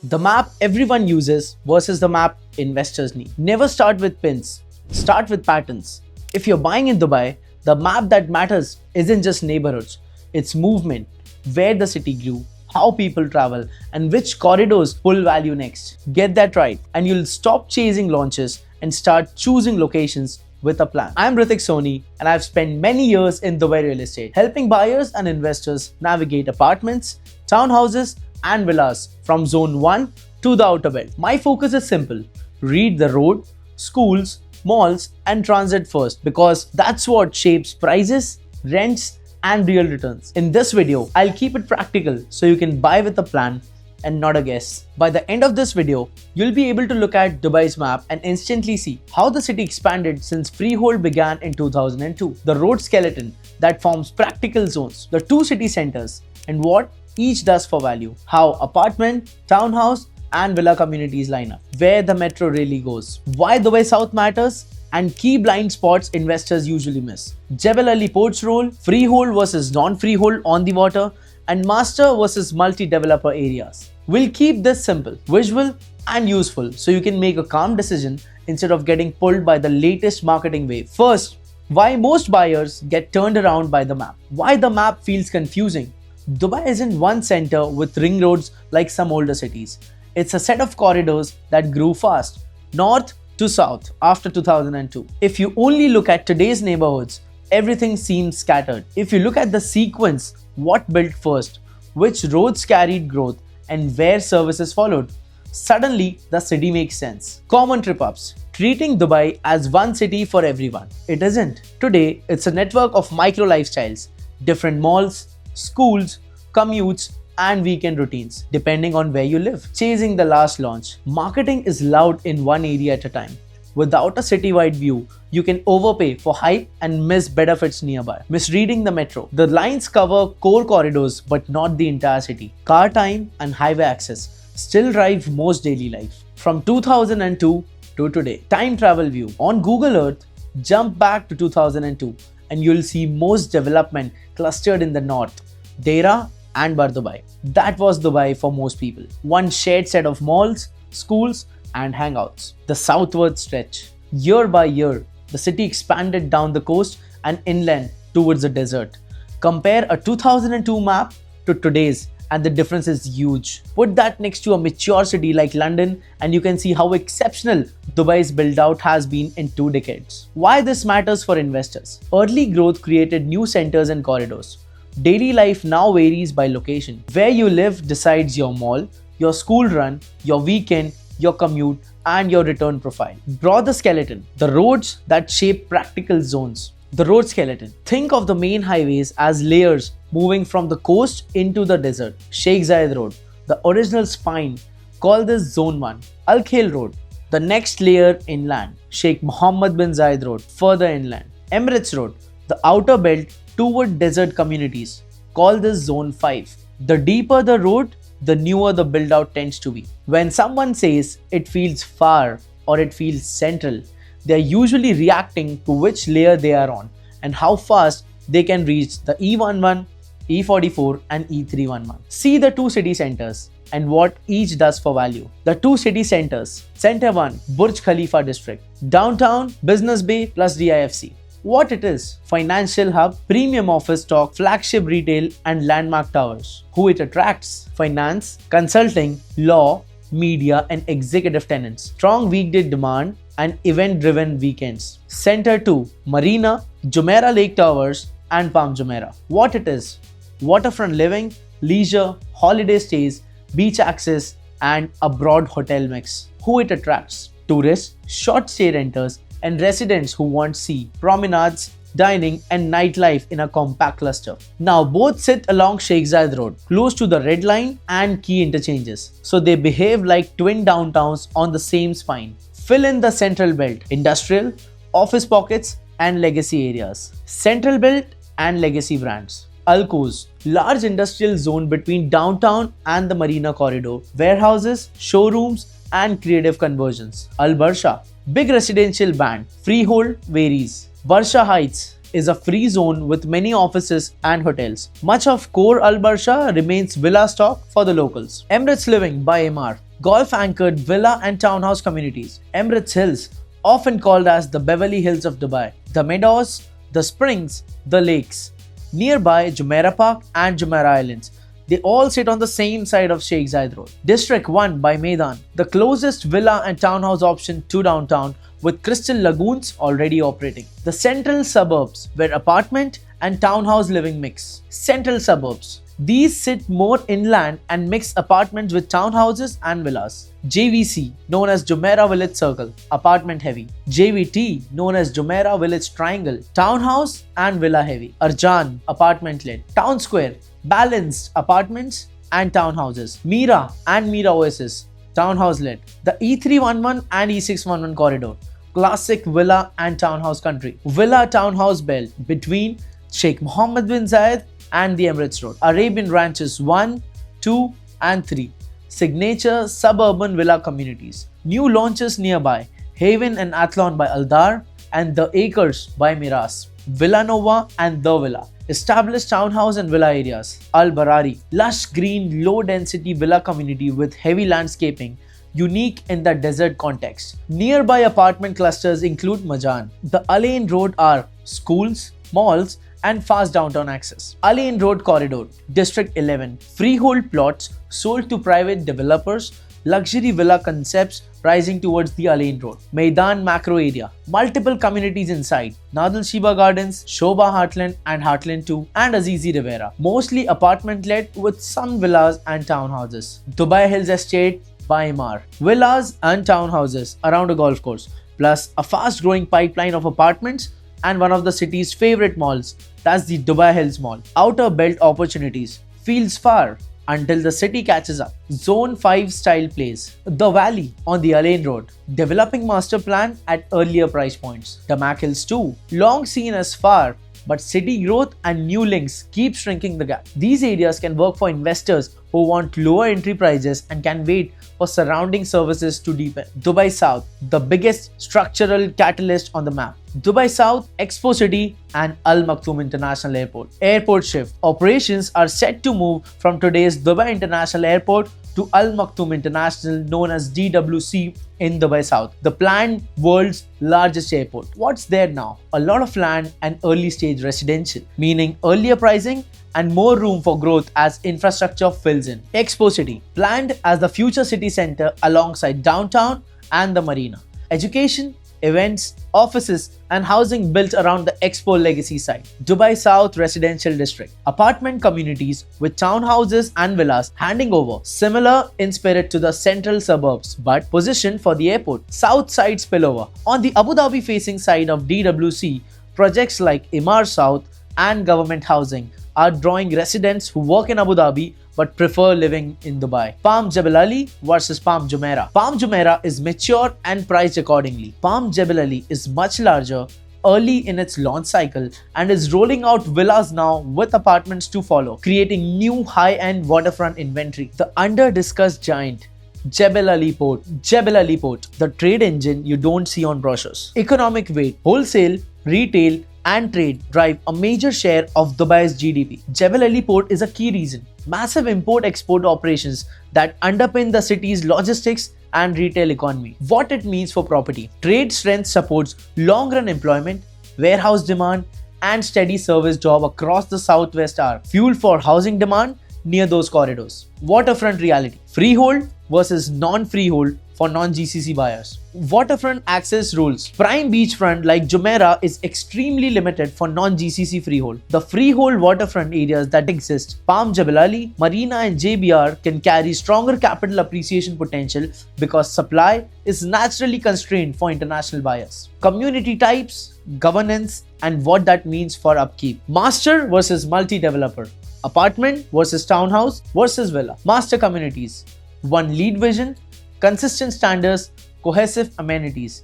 The map everyone uses versus the map investors need. Never start with pins, start with patterns. If you're buying in Dubai, the map that matters isn't just neighborhoods, it's movement, where the city grew, how people travel, and which corridors pull value next. Get that right, and you'll stop chasing launches and start choosing locations with a plan. I'm Ritik Soni, and I've spent many years in Dubai real estate, helping buyers and investors navigate apartments, townhouses, and villas from Zone 1 to the Outer Belt. My focus is simple: read the road, schools, malls, and transit first, because that's what shapes prices, rents, and real returns. In this video, I'll keep it practical so you can buy with a plan and not a guess. By the end of this video, you'll be able to look at Dubai's map and instantly see how the city expanded since freehold began in 2002, the road skeleton that forms practical zones, the two city centers, and what each does for value, how apartment, townhouse, and villa communities line up, where the metro really goes, why Dubai South matters, and key blind spots investors usually miss. Jebel Ali Port's role, freehold versus non-freehold on the water, and master versus multi-developer areas. We'll keep this simple, visual, and useful so you can make a calm decision instead of getting pulled by the latest marketing wave. First, why most buyers get turned around by the map. Why the map feels confusing. Dubai isn't one center with ring roads like some older cities. It's a set of corridors that grew fast, north to south after 2002. If you only look at today's neighborhoods, everything seems scattered. If you look at the sequence, what built first, which roads carried growth, and where services followed, suddenly the city makes sense. Common trip-ups. Treating Dubai as one city for everyone. It isn't. Today, it's a network of micro lifestyles, different malls, schools, commutes, and weekend routines, depending on where you live. Chasing the last launch. Marketing is loud in one area at a time. Without a citywide view, you can overpay for hype and miss benefits nearby. Misreading the metro. The lines cover core corridors but not the entire city. Car time and highway access still drive most daily life. From 2002 to today. Time travel view. On Google Earth, jump back to 2002 and you'll see most development clustered in the north, Deira and Bardubai. That was Dubai for most people. One shared set of malls, schools, and hangouts. The southward stretch. Year by year, the city expanded down the coast and inland towards the desert. Compare a 2002 map to today's and the difference is huge. Put that next to a mature city like London and you can see how exceptional Dubai's build-out has been in 2 decades. Why this matters for investors. Early growth created new centers and corridors. Daily life now varies by location. Where you live decides your mall, your school run, your weekend, your commute, and your return profile. Draw the skeleton, the roads that shape practical zones. The road skeleton. Think of the main highways as layers moving from the coast into the desert. Sheikh Zayed Road, the original spine, call this Zone 1. Al Khail Road, the next layer inland. Sheikh Mohammed bin Zayed Road, further inland. Emirates Road, the outer belt toward desert communities. Call this Zone 5. The deeper the road, the newer the build out tends to be. When someone says it feels far or it feels central, they are usually reacting to which layer they are on and how fast they can reach the E11, E44 and E311. See the two city centers and what each does for value. The two city centers. Center 1, Burj Khalifa district. Downtown, Business Bay plus DIFC. What it is: financial hub, premium office stock, flagship retail, and landmark towers. Who it attracts: finance, consulting, law, media, and executive tenants. Strong weekday demand and event-driven weekends. Center 2, Marina, Jumeirah Lake Towers, and Palm Jumeirah. What it is: waterfront living, leisure, holiday stays, beach access, and a broad hotel mix. Who it attracts: tourists, short stay renters, and residents who want sea, promenades, dining, and nightlife in a compact cluster. Now both sit along Sheikh Zayed Road, close to the Red Line and key interchanges, so they behave like twin downtowns on the same spine. Fill in the central belt: industrial, office pockets, and legacy areas. Central belt and legacy brands. Al Quoz, large industrial zone between downtown and the Marina corridor, warehouses, showrooms, and creative conversions. Al Barsha, big residential band, freehold varies. Barsha Heights is a free zone with many offices and hotels. Much of core Al Barsha remains villa stock for the locals. Emirates Living by Emaar, Golf-anchored villa and townhouse communities. Emirates Hills, often called as the Beverly Hills of Dubai. The meadows, the springs, the lakes. Nearby Jumeirah Park and Jumeirah Islands. They all sit on the same side of Sheikh Zayed Road. District 1 by Meydan, the closest villa and townhouse option to downtown with Crystal Lagoons already operating. The central suburbs where apartment and townhouse living mix. Central suburbs. These sit more inland and mix apartments with townhouses and villas. JVC, known as Jumeirah Village Circle, apartment heavy. JVT, known as Jumeirah Village Triangle, townhouse and villa heavy. Arjan, apartment led. Town Square, balanced apartments and townhouses. Mira and Mira Oasis, townhouse led. The E311 and E611 corridor, classic villa and townhouse country. Villa townhouse belt between Sheikh Mohammed bin Zayed and the Emirates Road. Arabian Ranches 1, 2 and 3. Signature suburban villa communities. New launches nearby. Haven and Athlon by Aldar and The Acres by Miras. Villa Nova and The Villa. Established townhouse and villa areas. Al Barari, lush green low density villa community with heavy landscaping, unique in the desert context. Nearby apartment clusters include Majan. The Al Ain Road are schools, malls and fast downtown access. Al Ain Road Corridor, District 11, freehold plots sold to private developers, luxury villa concepts rising towards the Al Ain Road. Meydan Macro Area, multiple communities inside, Nadal Shiba Gardens, Shobha Heartland and Heartland 2 and Azizi Rivera, mostly apartment led with some villas and townhouses. Dubai Hills Estate by Emaar, villas and townhouses around a golf course, plus a fast growing pipeline of apartments and one of the city's favorite malls, that's the Dubai Hills Mall. Outer belt opportunities, feels far until the city catches up. Zone 5 style place, The Valley on the Al Ain Road, developing master plan at earlier price points. Damak Hills 2, long seen as far, but city growth and new links keep shrinking the gap. These areas can work for investors who want lower entry prices and can wait for surrounding services to deepen. Dubai South, the biggest structural catalyst on the map. Dubai South, Expo City and Al Maktoum International Airport. Airport shift. Operations are set to move from today's Dubai International Airport to Al Maktoum International, known as DWC, in Dubai South, the planned world's largest airport. What's there now? A lot of land and early stage residential, meaning earlier pricing and more room for growth as infrastructure fills in. Expo City, planned as the future city center alongside downtown and the marina. Education, events, offices and housing built around the Expo legacy site. Dubai South Residential District, apartment communities with townhouses and villas handing over, similar in spirit to the central suburbs but positioned for the airport. South side spillover. On the Abu Dhabi facing side of DWC, projects like Emaar South and government housing are drawing residents who work in Abu Dhabi but prefer living in Dubai. Palm Jebel Ali versus Palm Jumeirah. Palm Jumeirah is mature and priced accordingly. Palm Jebel Ali is much larger, early in its launch cycle and is rolling out villas now with apartments to follow, creating new high-end waterfront inventory. The under-discussed giant Jebel Ali Port. Jebel Ali Port, the trade engine you don't see on brochures. Economic weight, wholesale, retail and trade drive a major share of Dubai's GDP. Jebel Ali Port is a key reason. Massive import-export operations that underpin the city's logistics and retail economy. What it means for property. Trade strength supports long-run employment, warehouse demand and steady service job across the southwest are fuel for housing demand near those corridors. Waterfront reality. Freehold versus non-freehold for non-GCC buyers. Waterfront access rules. Prime beachfront like Jumeirah is extremely limited for non-GCC freehold. The freehold waterfront areas that exist, Palm Jebel Ali, Marina and JBR, can carry stronger capital appreciation potential because supply is naturally constrained for international buyers. Community types, governance and what that means for upkeep. Master versus multi-developer. Apartment versus townhouse versus villa. Master communities. One lead vision, consistent standards, cohesive amenities,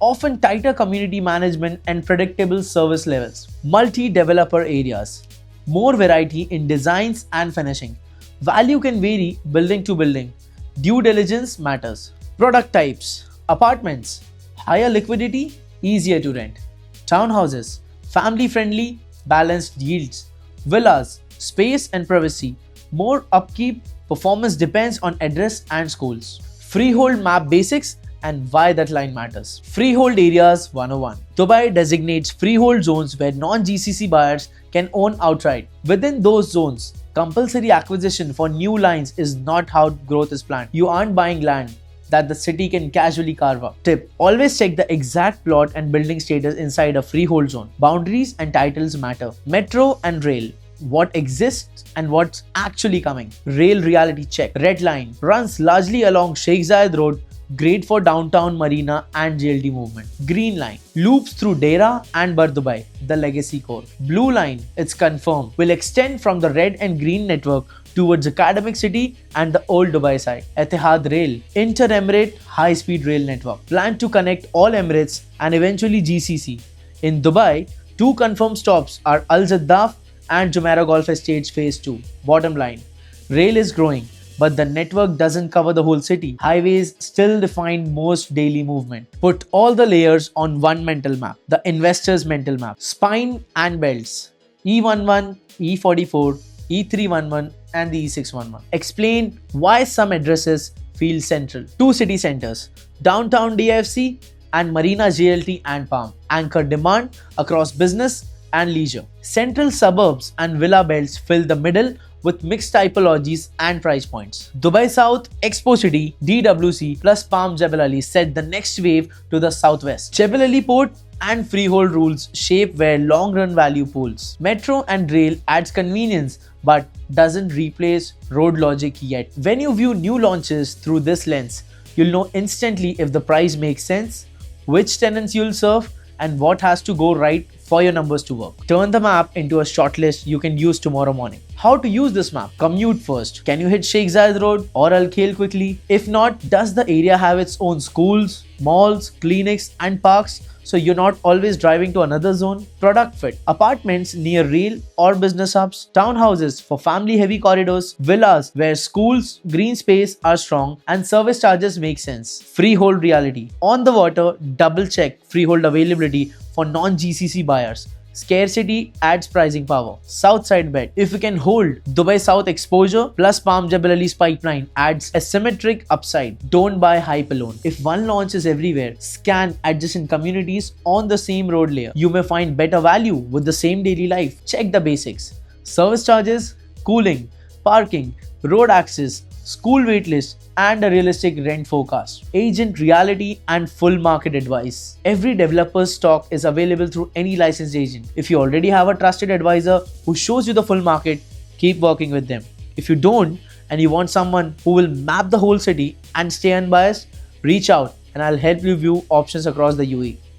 often tighter community management and predictable service levels. Multi-developer areas, more variety in designs and finishing. Value can vary building to building. Due diligence matters. Product types, apartments, higher liquidity, easier to rent. Townhouses, family-friendly, balanced yields. Villas, space and privacy, more upkeep. Performance depends on address and schools. Freehold map basics and why that line matters. Freehold areas 101. Dubai designates freehold zones where non-GCC buyers can own outright. Within those zones, compulsory acquisition for new lines is not how growth is planned. You aren't buying land that the city can casually carve up. Tip: always check the exact plot and building status inside a freehold zone. Boundaries and titles matter. Metro and rail: what exists and what's actually coming. Rail reality check. Red line runs largely along Sheikh Zayed Road, great for downtown Marina and JLT movement. Green line loops through Dera and Bar Dubai, the legacy core. Blue line, it's confirmed, will extend from the red and green network towards Academic City and the old Dubai side. Etihad Rail, Inter-Emirate high-speed rail network, planned to connect all Emirates and eventually GCC. In Dubai, two confirmed stops are Al Jaddaf and Jumeirah Golf Estates Phase 2. Bottom line, rail is growing, but the network doesn't cover the whole city. Highways still define most daily movement. Put all the layers on one mental map, the investor's mental map. Spine and belts, E11, E44, E311 and the E611. Explain why some addresses feel central. Two city centers, downtown DIFC and Marina JLT and Palm, anchor demand across business and leisure. Central suburbs and villa belts fill the middle with mixed typologies and price points. Dubai South, Expo City, DWC plus Palm Jebel Ali set the next wave to the southwest. Jebel Ali Port and freehold rules shape where long-run value pools. Metro and rail adds convenience but doesn't replace road logic yet. When you view new launches through this lens, you'll know instantly if the price makes sense, which tenants you'll serve, and what has to go right for your numbers to work. Turn the map into a shortlist you can use tomorrow morning. How to use this map? Commute first. Can you hit Sheikh Zayed Road or Al Khail quickly? If not, does the area have its own schools, malls, clinics and parks, so you're not always driving to another zone? Product fit. Apartments near rail or business hubs, townhouses for family heavy corridors, villas where schools, green space are strong and service charges make sense. Freehold reality. On the water, double check freehold availability for non-GCC buyers. Scarcity adds pricing power. South side bet. If you can hold Dubai South exposure plus Palm Jebel Ali's pipeline adds a symmetric upside. Don't buy hype alone. If one launch is everywhere, scan adjacent communities on the same road layer. You may find better value with the same daily life. Check the basics. Service charges, cooling, parking, road access, school waitlist, and a realistic rent forecast. Agent reality and full market advice. Every developer's stock is available through any licensed agent. If you already have a trusted advisor who shows you the full market, keep working with them. If you don't and you want someone who will map the whole city and stay unbiased, reach out and I'll help you view options across the UAE.